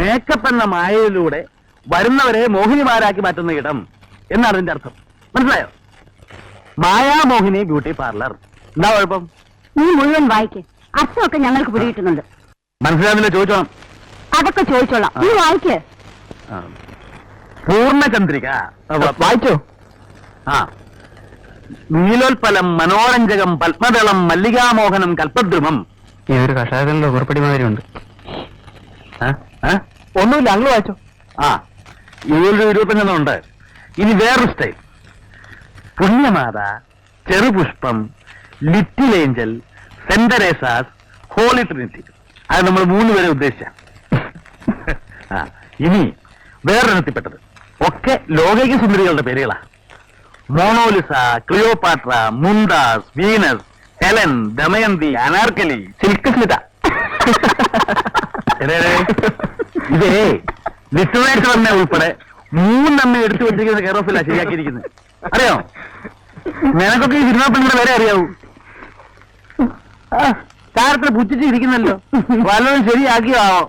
Makeup എന്ന മായയിലൂടെ വരുന്നവരെ മോഹിനിമാരാക്കി മാറ്റുന്ന ഇടം എന്നാണ് അതിന്റെ അർത്ഥം. മനസ്സിലായോ? മായാമോഹിനി ബ്യൂട്ടി പാർലർ. എന്താ കുഴപ്പം? നീ മുഴുവൻ വായിക്ക്. അർത്ഥമൊക്കെ ഞങ്ങൾക്ക് പിടികിട്ടുന്നുണ്ട്. മനസ്സിലാവുന്നില്ല, ചോദിച്ചോളാം. അതൊക്കെ ചോദിച്ചോളാം. നീ വായിക്ക്. പൂർണ്ണചന്ദ്രിക വായിച്ചോ? ആ. നീലോൽപ്പലം, മനോരഞ്ജകം, പത്മദളം, മല്ലികാമോഹനം, കൽപ്പദ്രുമം. ഈ ഒരു കഷായത്തിനുള്ള ഉറപ്പടി മാതിരി ഉണ്ട്. ഒന്നുമില്ല, അങ്ങ് വായിച്ചോ. ആ, ഇതിലൊരു 25 ഉണ്ട്. ഇനി വേറൊരു സ്റ്റൈൽ. പുണ്യമാത, ചെറുപുഷ്പം, little angel, saint Teresa's, holy trinity. അത് നമ്മൾ 3 പേരെ ഉദ്ദേശിച്ച. ഇനി വേറൊരെണ്ണത്തിൽപ്പെട്ടത് ഒക്കെ ലോകൈക സുന്ദരികളുടെ പേരുകളാ. മോണോലിസ, ക്ലിയോപാട്ര, മുണ്ടാസ്, Venus, Helen, Damayanti, Anarkali, Silk Smitha. ഇതേ ലിറ്ററേച്ചർ തന്നെ ഉൾപ്പെടെ 3 എടുത്തു വെച്ചിരിക്കുന്ന കെയർ ഓഫിലാ ശരിയാക്കിയിരിക്കുന്നത്. അറിയോ? നിനക്കൊക്കെ ഈ സിനിമാ പെണ്ണിന്റെ പേരെ അറിയാവൂ. താരത്തിൽ പുച്ഛിച്ച് ഇരിക്കുന്നല്ലോ. വല്ലതും ശരിയാക്കിയോ ആവോ?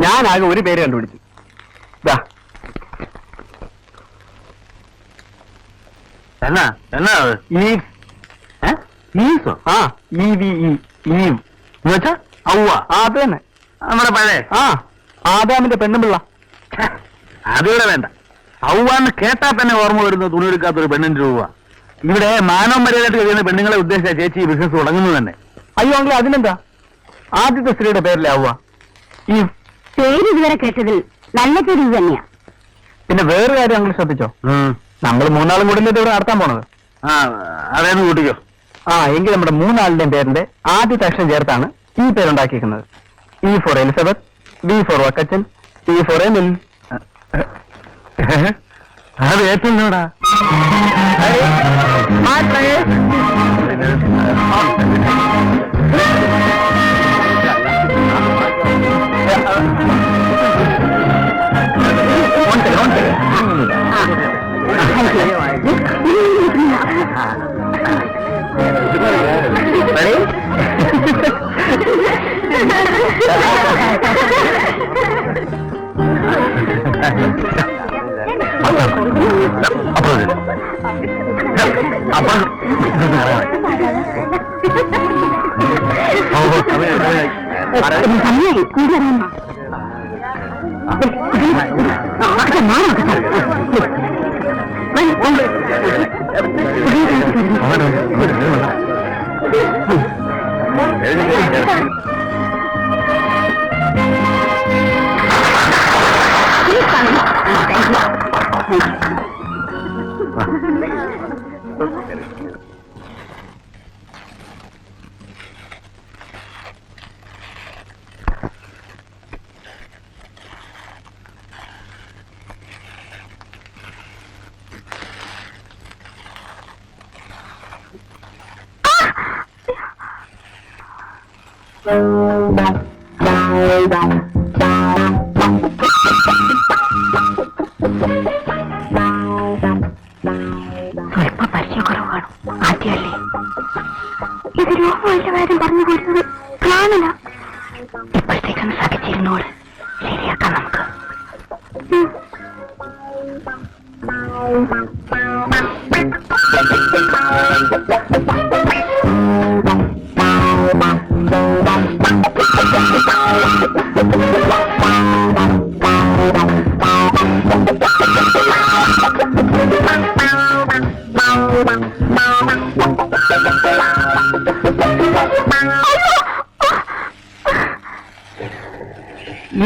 ഞാനാകെ ഒരു പേര് കണ്ടുപിടിച്ചു. എന്നാ എന്നാ ഈസോ? ആ, ഈവ് എന്നുവെച്ചാ ഔവ. അത് തന്നെ, നമ്മുടെ പഴയ ആദാമിന്റെ പെണ്ണുപിള്ള. അതിവിടെ വേണ്ട. ഔവാന്ന് കേട്ടാ തന്നെ ഓർമ്മ വരുന്ന തുണിയെടുക്കാത്തൊരു പെണ്ണിന്റെ രൂപ. ഇവിടെ മാനവ മര്യാദയായിട്ട് കഴിയുന്ന പെണ്ണുങ്ങളെ ഉദ്ദേശിച്ച ചേച്ചി ഈ ബിസിനസ് തുടങ്ങുന്നത് തന്നെ. അയ്യോ അങ്കിൾ, അതിനെന്താ? ആദ്യത്തെ സ്ത്രീയുടെ പേരിലെ ഔവ. ഈ പേര് ഇതുവരെ കേട്ടതിൽ നല്ല പേര് ഇത് തന്നെയാ. പിന്നെ വേറെ കാര്യം അങ്കിൾ ശ്രദ്ധിച്ചോ? നമ്മൾ 3 ആളും കൂടി ഇവിടെ നടത്താൻ പോണത്. അതേന്ന് കൂട്ടിക്കോ. എങ്കിൽ നമ്മുടെ 3 ആളുടെയും പേരിന്റെ ആദ്യത്തെ അക്ഷരം ചേർത്താണ് ഈ പേരുണ്ടാക്കിയിരിക്കുന്നത്. E for Elizabeth, V for Vakkachan, T for Emil. അത് ഏറ്റോടാ. സ്വല്പ പരിചയക്കുറവാണ്. ആദ്യമല്ലേ ഇത് രോഗമല്ല കാര്യം പറഞ്ഞു കൊടുത്തത്. പ്ലാനല്ല. ഇപ്പോഴത്തേക്കൊന്ന് സഹിച്ചിരുന്നോട് ശരിയാക്കാം നമുക്ക്.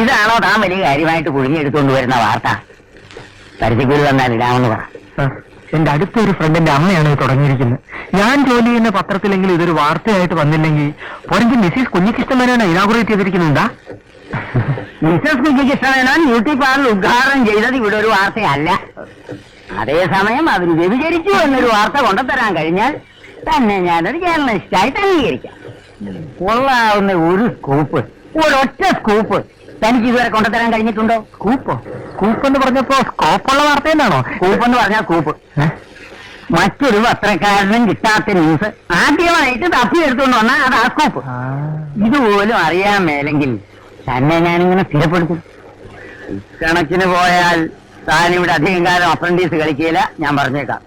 ഇതാണോ താൻ വലിയ കാര്യമായിട്ട് കുഴിഞ്ഞെടുത്തുകൊണ്ട് വരുന്ന വാർത്ത? പരിധിക്കൂടി വന്നാൽ ഇടാമെന്ന് പറ. എന്റെ അടുത്തൊരു ഫ്രണ്ടിന്റെ അമ്മയാണ് ഇത് തുടങ്ങിയിരിക്കുന്നത്. ഞാൻ ജോലി ചെയ്യുന്ന പത്രത്തിലെങ്കിലും ഇതൊരു വാർത്തയായിട്ട് വന്നില്ലെങ്കിൽ പോരെങ്കിൽ മിസ്സിസ് കുഞ്ഞിക്കൃഷ്ണമേനോനെ ഇനാഗുറേറ്റ് ചെയ്തിരിക്കുന്നുണ്ടാ? മിസ്സസ് കുഞ്ഞിക്കൃഷ്ണമേനോൻ ബ്യൂട്ടി പാർലർ ഉദ്ഘാടനം ചെയ്തത് ഇവിടെ ഒരു വാർത്തയല്ല. അതേസമയം അവർ വ്യഭിചരിച്ചു എന്നൊരു വാർത്ത കൊണ്ടുതരാൻ കഴിഞ്ഞാൽ തന്നെ ഞാനൊരു ജേർണലിസ്റ്റായിട്ട് അംഗീകരിക്കാം. കൊള്ളാവുന്ന ഒരു സ്കൂപ്പ്, ഒരൊറ്റ സ്കൂപ്പ് തനിക്ക് ഇതുവരെ കൊണ്ടുതരാൻ കഴിഞ്ഞിട്ടുണ്ടോ? സ്കൂപ്പോ? സ്കൂപ്പ് എന്ന് പറഞ്ഞപ്പോ സ്കോപ്പുള്ള വാർത്ത തന്നെയാണോ? സ്കൂപ്പ് എന്ന് പറഞ്ഞാൽ സ്കൂപ്പ്. മറ്റൊരു പത്രക്കാരനും കിട്ടാത്ത ന്യൂസ് ആദ്യമായിട്ട് തപ്പിയെടുത്തുകൊണ്ട് വന്നാൽ അത് ആ സ്കൂപ്പ്. ഇതുപോലും അറിയാൻ മേലെങ്കിൽ തന്നെ ഞാനിങ്ങനെ സ്ഥിരപ്പെടുത്തും. കണക്കിന് പോയാൽ താൻ ഇവിടെ അധികം കാലം അപ്രന്റീസ് കളിക്കില്ല, ഞാൻ പറഞ്ഞേക്കാം.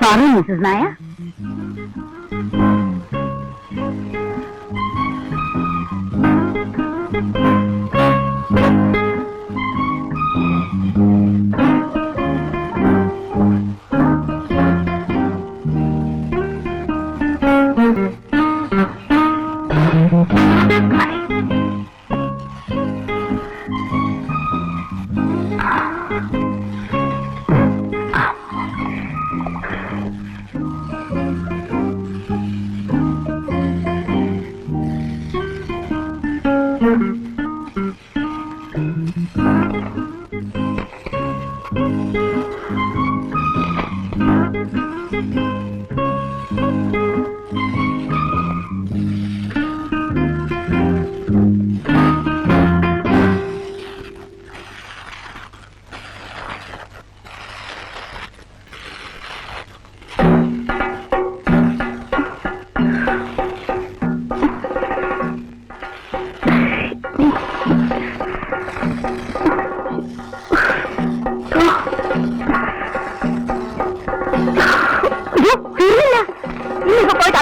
സോറി മിസ്സസ് നായ.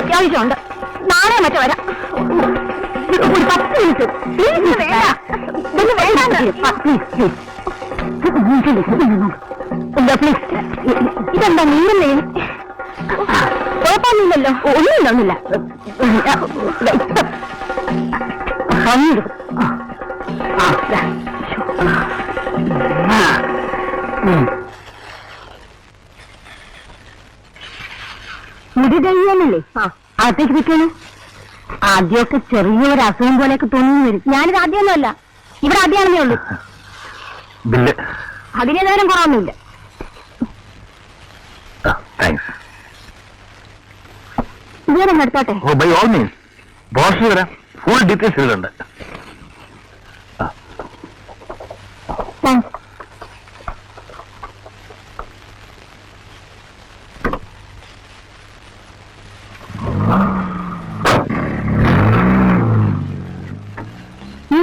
അത്യാവശ്യമുണ്ട്, നാളെ മറ്റോ വരാം. ഒരു 10 മിനിറ്റ് പ്ലീസ്. ഇതെന്താ നീങ്ങുന്നേ? കുഴപ്പമൊന്നുമില്ലല്ലോ. ഒന്നുമില്ല. മുടി കഴിയാനല്ലേ അകത്തേക്ക് നിൽക്കണു. ആദ്യമൊക്കെ ചെറിയൊരു അസുഖം പോലെയൊക്കെ തോന്നി വരും. ഞാനിത് ആദ്യമൊന്നുമല്ല, ഇവിടെ ആദ്യമാണെന്നേ ഉള്ളൂ. അതിന് നേരം കുറവൊന്നുമില്ല. ഇതുവരെ എടുത്തോട്ടെ. ഫുൾ ഡീറ്റെയിൽസ് ഇതിലുണ്ട്. താങ്ക്സ്.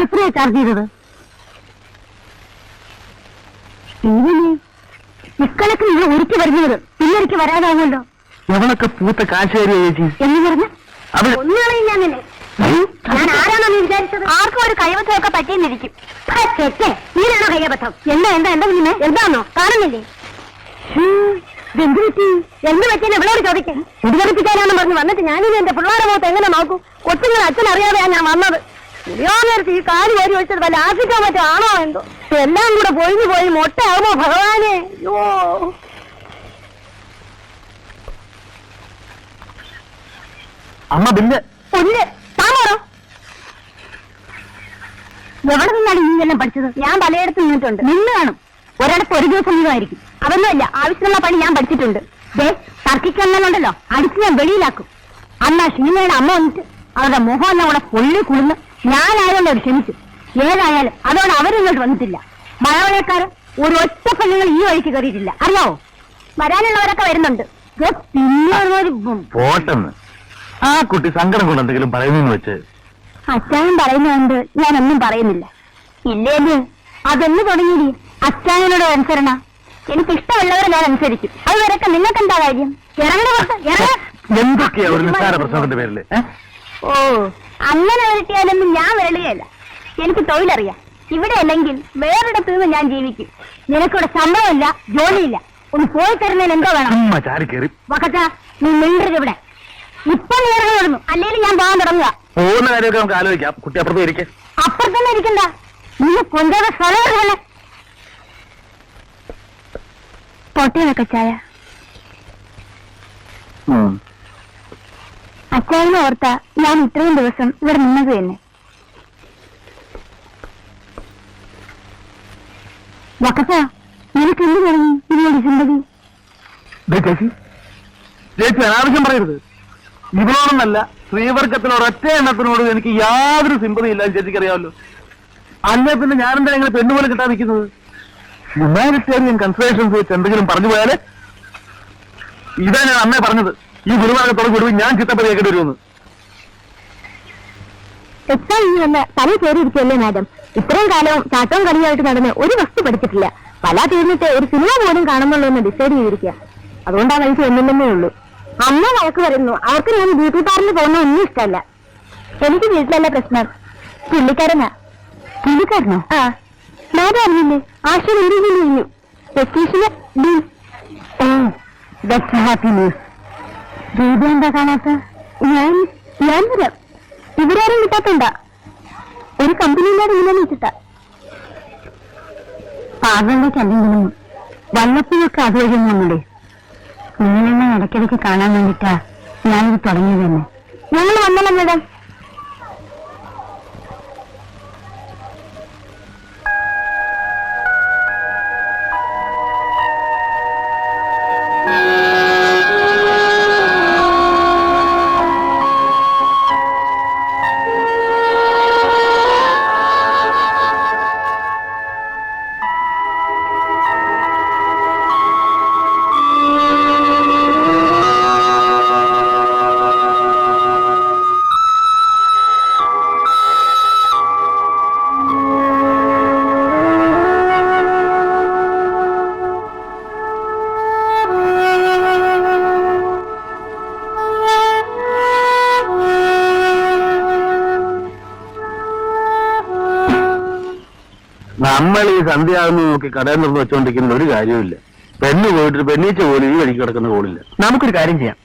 എത്രയാ ചാർജ് ചെയ്തത്? ഇക്കണക്കിന് നിങ്ങൾ ഒരുക്കി വരുന്നത് പിന്നൊരിക്കൽ വരാതാവുമല്ലോ. എവളൊക്കെ പൂത്ത കാശുകാരിയാ ചേച്ചി എന്ന് പറഞ്ഞ് അത് ഒന്നുകളെയും ഞാൻ നിന്നെ. ഞാൻ ആരാണോ നീ വിചാരിച്ചത്? ആർക്കും ഒരു കൈവത്തമൊക്കെ പറ്റിയെന്നിരിക്കും. നീനാണോ കൈവത്തം? എന്താ കുഞ്ഞിനെ? എന്താണോ കാണുന്നില്ലേ? എന്ത് പറ്റി? എന്ത് പറ്റിയെന്ന് എവിടെയോട് ചോദിക്കാൻ? ഉദ്ഘാടിപ്പിക്കാനാണെന്ന് പറഞ്ഞ് വന്നിട്ട് ഞാനിത് എന്റെ പിള്ളേരെ മുഖത്ത് എങ്ങനെ നോക്കും? കൊച്ചുങ്ങൾ അച്ഛൻ അറിയാതെയാണ് ഞാൻ വന്നത്. നേരത്തെ ഈ കാല് വാരി വെച്ചത് വല്ല ആശിക്കാൻ പറ്റോ ആണോ എന്തോ? എല്ലാം കൂടെ പോയി മൊട്ടയാകുമോ ഭഗവാനെ? അയ്യോ, അമ്മ ബില്ല് പുല്ല് താമോ. എവിടെ നിന്നാണ് നീ എല്ലാം പഠിച്ചത്? ഞാൻ പലയിടത്തും നിന്നിട്ടുണ്ട്. നിന്ന് കാണും. ഒരിടത്ത് ഒരു ദിവസം നീളമായിരിക്കും. അതൊന്നുമല്ല, ആവശ്യമുള്ള പണി ഞാൻ പഠിച്ചിട്ടുണ്ട്. തർക്കിക്കണ്ണുണ്ടല്ലോ, അടിച്ച് ഞാൻ വെളിയിലാക്കും. അന്ന് ആ ഷീനയുടെ അമ്മ വന്നിട്ട് അവരുടെ മുഖം എല്ലാം കൂടെ പൊള്ളി കുളിന്ന് ഞാനായതുകൊണ്ട് അവർ ക്ഷമിച്ചു. ഏതായാലും അതോടെ അവരിങ്ങോട്ട് വന്നിട്ടില്ല. മഴവളക്കാരൻ ഒരു ഒറ്റ പെണ്ണുങ്ങൾ ഈ വഴിക്ക് കയറിയിട്ടില്ല. അറിയാവോ? വരാനുള്ളവരൊക്കെ വരുന്നുണ്ട്. പിന്നെ പോട്ടെന്ന് ആ കുട്ടി സങ്കടം കൊണ്ട് എന്തെങ്കിലും പറയുന്നെന്ന് വെച്ച് അച്ചായൻ പറയുന്നുണ്ട്. ഞാനൊന്നും പറയുന്നില്ല. ഇല്ലേന്ന് അതൊന്നു തുടങ്ങിയില്ലേ അച്ചായനോട് അനുസരണ. എനിക്കിഷ്ടമുള്ളവരെ ഞാൻ അനുസരിക്കും. അതുവരെയൊക്കെ നിങ്ങൾക്ക് എന്താ കാര്യം? എന്തൊക്കെയാ ഒരു നിസ്സാര പ്രശ്നത്തിന്റെ പേരില്? ഓ, അങ്ങനെ വരട്ടിയാലൊന്നും ഞാൻ വരളുകയല്ല. എനിക്ക് തൊഴിലറിയാം. ഇവിടെ അല്ലെങ്കിൽ വേറൊരിടത്ത് നിന്ന് ഞാൻ ജീവിക്കും. നിനക്കിവിടെ ശമ്പളമില്ല, ജോലിയില്ല. ഒന്ന് പോയി തരുന്നതിന് എന്തോ വേണം? ചാരിക്കേറി വക്കച്ച, നീ മിണ്ടരുത് ഇവിടെ. ഇപ്പൊ നീ ഇറങ്ങി, അല്ലെങ്കിൽ ഞാൻ പോകാൻ തുടങ്ങുക. പോകുന്ന കാര്യമൊക്കെ നമുക്ക് ആലോചിക്കാം. കുട്ടി അപ്പുറത്ത് ഇരിക്കെ. അപ്പുറത്തന്നെ ഇരിക്കണ്ട, നീ കൊണ്ടുപോയ സ്ഥലം പൊട്ടിയ വെക്കച്ചായ. അച്ചായനെ ഓർത്താ ഞാൻ ഇത്രയും ദിവസം ഇവിടെ നിന്നത് തന്നെ. വക്കച്ച, നിനക്ക് എന്ത് തുടങ്ങി? എന്നോട് സിമ്പതി? ചേച്ചി ചേച്ചി അനാവശ്യം പറയരുത്. ഇവളോടൊന്നല്ല, സ്ത്രീവർഗത്തിനോട് ഒറ്റ എണ്ണത്തിനോട് എനിക്ക് യാതൊരു സിമ്പതി ഇല്ല. ചേച്ചിക്ക് അറിയാമല്ലോ. അല്ലേ പിന്നെ ഞാനെന്താ ഇങ്ങനെ പെണ്ണുപോലെ കിട്ടാൻ നിൽക്കുന്നത്? ഹ്യൂമാനിറ്റേറിയൻ കൺസിഡറേഷൻസ് വെച്ച് എന്തെങ്കിലും പറഞ്ഞു പോയാല് ഇതാ ഞാൻ അമ്മയെ പറഞ്ഞത്. ഈ ഗുരുവാകത്തോടെ വിടുവിൽ ഞാൻ ചിത്തപ്പതി കേൾക്കേണ്ടി വരുമെന്ന്. എക്സാം ഇന്ന് തല കയറിയിരിക്കല്ലേ മാഡം? ഇത്രയും കാലവും ചാട്ടവും കളിയായിട്ട് നടന്ന് ഒരു വസ്തു പഠിച്ചിട്ടില്ല. പല തീർന്നിട്ട് ഒരു സിനിമ പോലും കാണുന്നുള്ളൂ എന്ന് ഡിസൈഡ് ചെയ്തിരിക്കുക. അതുകൊണ്ട് ആ വയസ്സ് ഒന്നില്ലെന്നേ ഉള്ളൂ. അമ്മ വഴക്ക് പറയുന്നു. അവർക്ക് ഞാൻ ബ്യൂട്ടി പാർലറിൽ പോകുന്ന ഒന്നും ഇഷ്ടമല്ല. എനിക്ക് വീട്ടിലല്ല പ്രശ്നം, പുള്ളിക്കാരനാ. പുള്ളിക്കാരനോ? ആ, മാഡം അറിയില്ലേ? ആശയം എന്തെങ്കിലും കഴിഞ്ഞു. പെറ്റീഷന് ഹാപ്പി ന്യൂസ്. ദീപ എന്താ കാണാത്ത? ഞാൻ വരാം. ഇവരാരും കിട്ടാത്തണ്ട. ഒരു കമ്പനിയില്ലാതെ ഇല്ലെന്ന് വെച്ചിട്ടാ. പാർലറിലേക്ക് അല്ലെങ്കിലും വല്ലപ്പോഴൊക്കെ അതുവഴി നമ്മുടെ നിങ്ങളെന്നെ ഇടയ്ക്കിടയ്ക്ക് കാണാൻ വേണ്ടിട്ടാ ഞാനിത് തുടങ്ങിയത് തന്നെ. ഞങ്ങൾ വന്നല്ലോ മാഡം. നമ്മൾ ഈ സന്ധ്യയാകുന്ന നോക്കി കടയിൽ നിന്ന് വെച്ചോണ്ടിരിക്കുന്ന ഒരു കാര്യമില്ല. പെണ്ണ് പോയിട്ട് പെണ്ണീച്ച പോലും ഈ വഴിക്ക് കിടക്കുന്ന കോളില്ല. നമുക്കൊരു കാര്യം ചെയ്യാം.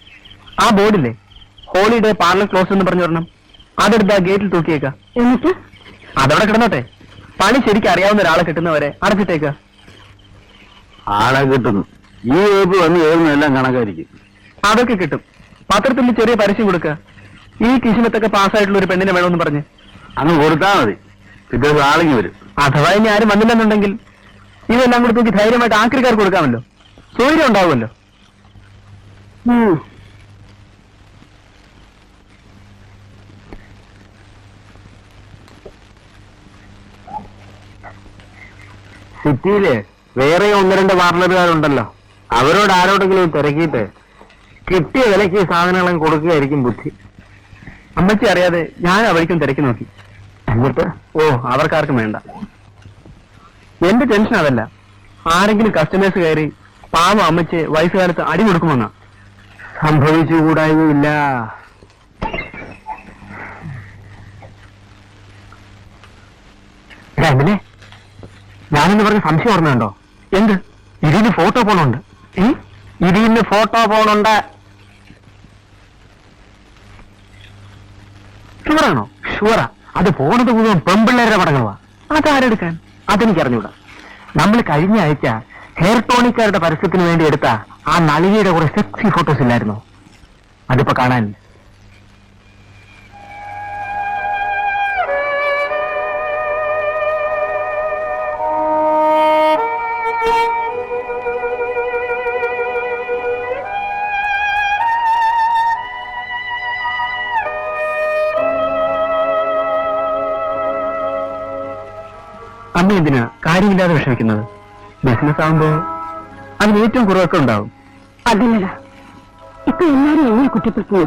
ആ ബോർഡില്ലേ, ഹോളിഡേ പാർലർ ക്ലോസ് എന്ന് പറഞ്ഞു വരണം, അതെടുത്ത് ആ ഗേറ്റിൽ തൂക്കിയേക്കാം. എന്നിട്ട് അതവിടെ കിടന്നോട്ടെ. പണി ശരിക്കും അറിയാവുന്ന ഒരാളെ കിട്ടുന്നവരെ അടച്ചിട്ടേക്ക. ആളെ കിട്ടുന്നു. ഈ വകുപ്പ് വന്ന് കയറുന്നതെല്ലാം കണക്കായിരിക്കും. അതൊക്കെ കിട്ടും. പത്രത്തിൽ ചെറിയ പരസ്യം കൊടുക്കുക. ഈ കിശിനത്തൊക്കെ പാസ്സായിട്ടുള്ള ഒരു പെണ്ണിനെ വേണമെന്ന് പറഞ്ഞ് അങ്ങ് കൊടുത്താൽ മതി. പിറ്റേ ദിവസം ആളിങ്ങി വരും. അഥവാ ഇനി ആരും വന്നില്ലെന്നുണ്ടെങ്കിൽ ഇതെല്ലാം കൂടെ തൂക്കി ധൈര്യമായിട്ട് ആക്രിക്കാർക്ക് കൊടുക്കാമല്ലോ. സൗകര്യം ഉണ്ടാവുമല്ലോ. സിറ്റിയില് വേറെ ഒന്ന് രണ്ട് പാർലറുകാരുണ്ടല്ലോ, അവരോട് ആരോടെങ്കിലും തിരക്കിയിട്ട് കിട്ടിയ വിലയ്ക്ക് സാധനങ്ങളും കൊടുക്കുകയായിരിക്കും ബുദ്ധി. അമ്മച്ചി അറിയാതെ ഞാൻ അവരിക്കും തിരക്കി നോക്കി. എന്നിട്ട് അവർക്കാർക്കും വേണ്ട. എന്റെ ടെൻഷൻ അതല്ല, ആരെങ്കിലും കസ്റ്റമേഴ്സ് കയറി പാവം അമ്മച്ചി വയസ്സുകാലത്ത് അടി കൊടുക്കുമെന്നാ. സംഭവിച്ചുകൂടായില്ല. എങ്ങനെ ഞാനെന്ന് പറഞ്ഞ സംശയം ഓർമ്മയുണ്ടോ? എന്ത്? ഇതിന് ഫോട്ടോ പോണുണ്ട്. ഇതിന് ഫോട്ടോ പോണുണ്ട്. ഷുവറാണോ? ഷുവറാ. അത് പോണത് മുഴുവൻ പെമ്പിള്ളേരുടെ പടങ്ങളാ. അതാരെടുക്കാൻ? അതെനിക്കറിഞ്ഞൂടാ. നമ്മൾ കഴിഞ്ഞ ആഴ്ച ഹെയർ ടോണിക്കാരുടെ പരസ്യത്തിന് വേണ്ടി എടുത്ത ആ നളികയുടെ കുറെ സെക്സി ഫോട്ടോസ് ഇല്ലായിരുന്നോ? അതിപ്പോ കാണാനില്ല. അമ്മ എന്തിനാ കാര്യമില്ലാതെ വിഷമിക്കുന്നത്? ബിസിനസ് ആകുമ്പോ അതിന് ഏറ്റവും കുറവൊക്കെ ഉണ്ടാവും. അതല്ലടാ, ഇപ്പൊ എല്ലാരും എങ്ങനെ കുറ്റപ്പെടുത്തുന്നത്?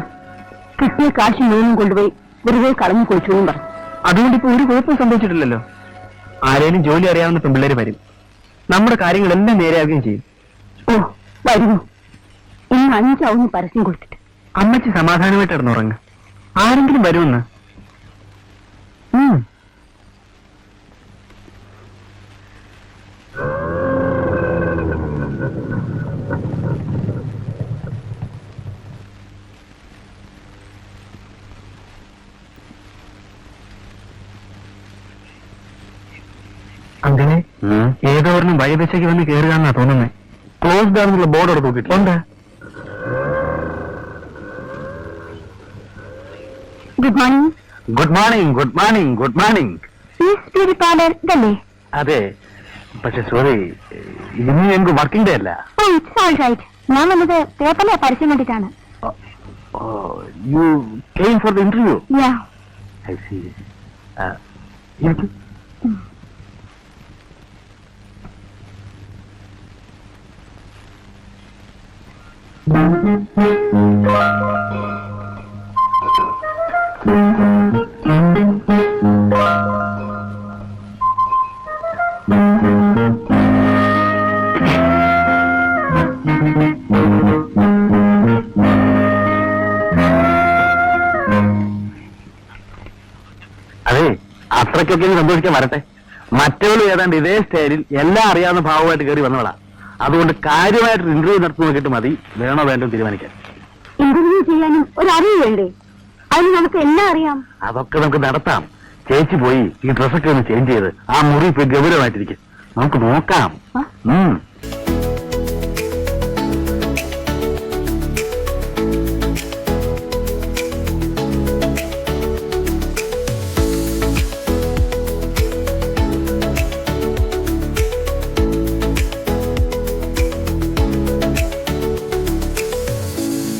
കിട്ടിയ കാശ് മുഴുവനും കൊണ്ടുപോയി വെറുതെ കളഞ്ഞു കുളിച്ചു എന്നും പറഞ്ഞു. അതുകൊണ്ട് ഇപ്പൊ ഒരു കുഴപ്പം സംഭവിച്ചിട്ടില്ലല്ലോ. ആരേലും ജോലി അറിയാവുന്ന പെൺപിള്ളേര് വരും, നമ്മുടെ കാര്യങ്ങളെല്ലാം നേരെയാവുകയും ചെയ്യും. ഓ, വരുന്നു. ഇന്ന് 5 ആവുന്നു പരസ്യം കൊടുത്തിട്ട്. അമ്മച്ചി സമാധാനമായിട്ട് ഇടന്നുറങ്ങ. ആരെങ്കിലും വരുമെന്ന്. അങ്ങനെ ഏതോറിനും വഴിവെച്ചേക്ക് വന്ന് കയറുകയെന്നാ തോന്നുന്നേ. ക്ലോസ്ഡ് ആണെന്നുള്ള ബോർഡ് അവിടെ തൂക്കിയിട്ടുണ്ട്. Good morning. Good morning, good morning, good morning. Beauty parlour ഇതല്ലേ? അതെ, പക്ഷെ സോറി, ഇനി ഞങ്ങൾക്ക് വർക്കിംഗ് ഡേ അല്ല. It's all right. ഞാൻ വന്നത് പേപ്പറിലെ പരസ്യം കണ്ടിട്ടാണ്. You came for the interview? Yeah. I see. എനിക്ക് അതെ, അത്രയ്ക്കൊക്കെ സന്തോഷിക്കാൻ വരട്ടെ. മറ്റവള് ഏതാണ്ട് ഇതേ സ്റ്റൈലിൽ എല്ലാം അറിയാവുന്ന ഭാവമായിട്ട് കയറി വന്നവളാ. അതുകൊണ്ട് കാര്യമായിട്ട് ഇന്റർവ്യൂ നടത്തി നോക്കിയിട്ട് മതി വേണോ വേണ്ടോ തീരുമാനിക്കാൻ. ഇന്റർവ്യൂ ചെയ്യാനും ഒരു അറിവ് വേണ്ടേ? അതിന് നമുക്ക് എല്ലാം അറിയാം. അതൊക്കെ നമുക്ക് നടത്താം. ചേച്ചി പോയി ഈ ഡ്രസ്സൊക്കെ ഒന്ന് ചേഞ്ച് ചെയ്ത് ആ മുറി പോയി ഗൗരവമായിട്ടിരിക്കും. നമുക്ക് നോക്കാം. ആ?